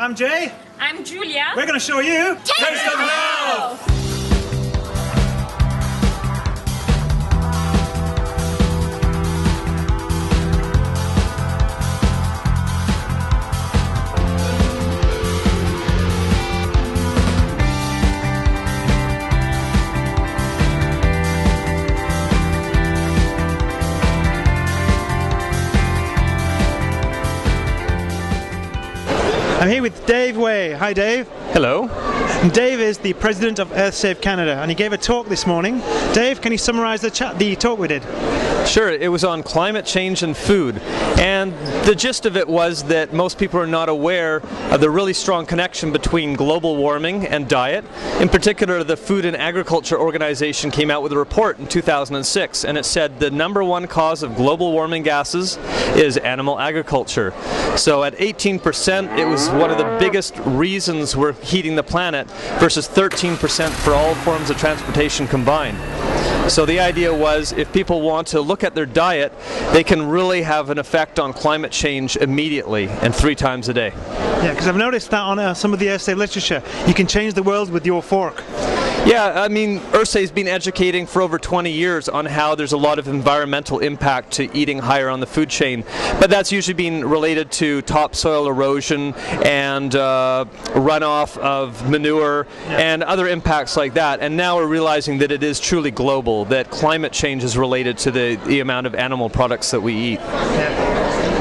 I'm Jay. I'm Julia. We're going to show you Taste of Health! I'm here with Dave Way. Hi, Dave. Hello. And Dave is the president of Earthsave Canada, and he gave a talk this morning. Dave, can you summarize the talk we did? Sure, it was on climate change and food, and the gist of it was that most people are not aware of the really strong connection between global warming and diet. In particular, the Food and Agriculture Organization came out with a report in 2006, and it said the #1 cause of global warming gases is animal agriculture. So at 18%, it was one of the biggest reasons we're heating the planet versus 13% for all forms of transportation combined. So the idea was, if people want to look at their diet, they can really have an effect on climate change immediately and 3 times a day. Yeah, because I've noticed that on some of the Earthsave literature, you can change the world with your fork. Yeah, I mean, Earthsave's been educating for over 20 years on how there's a lot of environmental impact to eating higher on the food chain, but that's usually been related to topsoil erosion and runoff of manure and other impacts like that. And now we're realizing that it is truly global, that climate change is related to the amount of animal products that we eat. Yeah.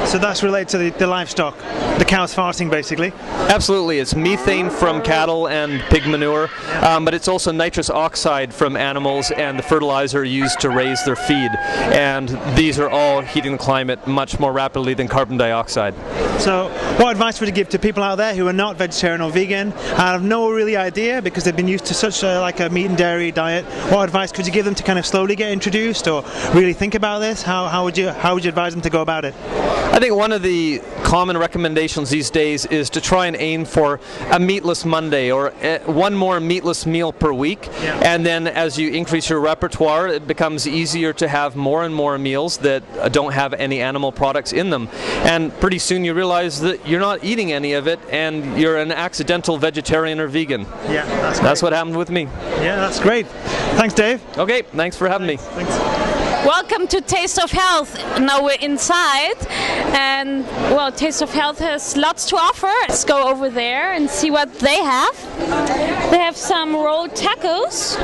So that's related to the livestock, the cows farting basically? Absolutely, it's methane from cattle and pig manure, but it's also nitrous oxide from animals and the fertilizer used to raise their feed. And these are all heating the climate much more rapidly than carbon dioxide. So what advice would you give to people out there who are not vegetarian or vegan and have no really idea because they've been used to such a meat and dairy diet? What advice could you give them to kind of slowly get introduced or really think about this? How would you advise them to go about it? I think one of the common recommendations these days is to try and aim for a meatless Monday or one more meatless meal per week. Yeah. And then as you increase your repertoire, it becomes easier to have more and more meals that don't have any animal products in them. And pretty soon you realize that you're not eating any of it and you're an accidental vegetarian or vegan. Yeah, that's what happened with me. Yeah, that's great. Thanks, Dave. Okay, thanks for having me. Thanks. Welcome to Taste of Health. Now we're inside, and well, Taste of Health has lots to offer. Let's go over there and see what they have. They have some rolled tacos.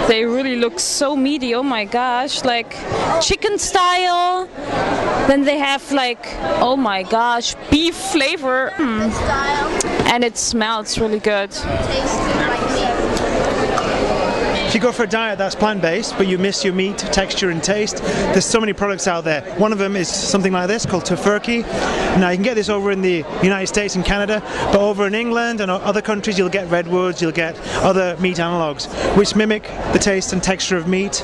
They really look so meaty, oh my gosh, like chicken style. Then they have like, oh my gosh, beef flavor. And it smells really good. If you go for a diet that's plant-based, but you miss your meat, texture and taste, there's so many products out there. One of them is something like this called tofurkey. Now you can get this over in the United States and Canada, but over in England and other countries you'll get redwoods, you'll get other meat analogues, which mimic the taste and texture of meat.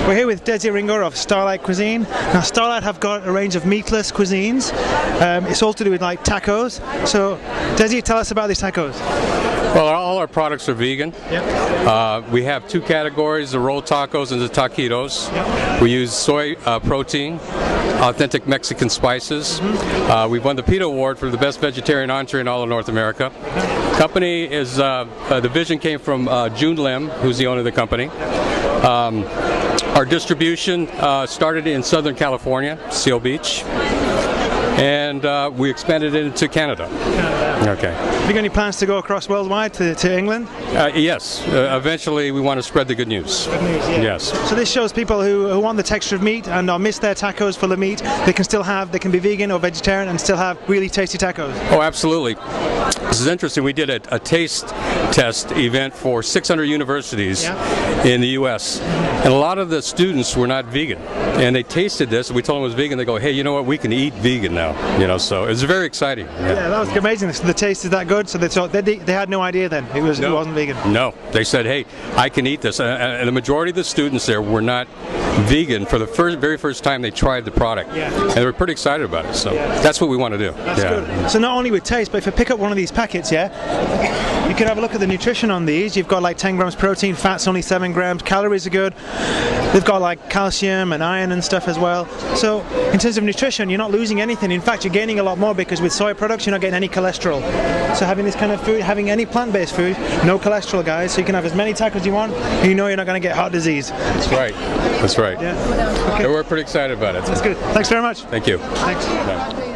We're here with Desi Ringo of Starlight Cuisine. Now Starlight have got a range of meatless cuisines. It's all to do with like tacos. So Desi, tell us about these tacos. Well, all our products are vegan. Yep. We have 2 categories, the rolled tacos and the taquitos. Yep. We use soy protein, authentic Mexican spices. We've won the PETA Award for the best vegetarian entree in all of North America. Company is, the vision came from June Lim, who's the owner of the company. Our distribution started in Southern California, Seal Beach, and we expanded it into Canada. Okay. Have you got any plans to go across worldwide to England? Yes. Eventually, we want to spread the good news. Good news, yeah. Yes. So this shows people who want the texture of meat and miss their tacos full of meat, they can be vegan or vegetarian and still have really tasty tacos. Oh, absolutely. This is interesting. We did a taste test event for 600 universities in the U.S. and a lot of the students were not vegan. and they tasted this. We told them it was vegan. They go, hey, you know what? We can eat vegan now. You know, so it's very exciting. Yeah, that was amazing. The taste is that good. So they had no idea then it wasn't vegan. No, they said, hey, I can eat this. And the majority of the students there were not vegan for the very first time they tried the product. Yeah. And they were pretty excited about it. So that's what we want to do. That's good. So not only with taste, but if you pick up one of these packets, you can have a look at the nutrition on these. You've got like 10 grams protein, fat's only 7 grams, calories are good. They've got like calcium and iron and stuff as well. So in terms of nutrition, you're not losing anything. In fact, you're gaining a lot more because with soy products, you're not getting any cholesterol. So having this kind of food, having any plant-based food, no cholesterol, guys. So you can have as many tacos you want, and you know you're not going to get heart disease. That's right. That's right. Yeah. Okay. And we're pretty excited about it. That's good. Thanks very much. Thank you. Thanks. Bye.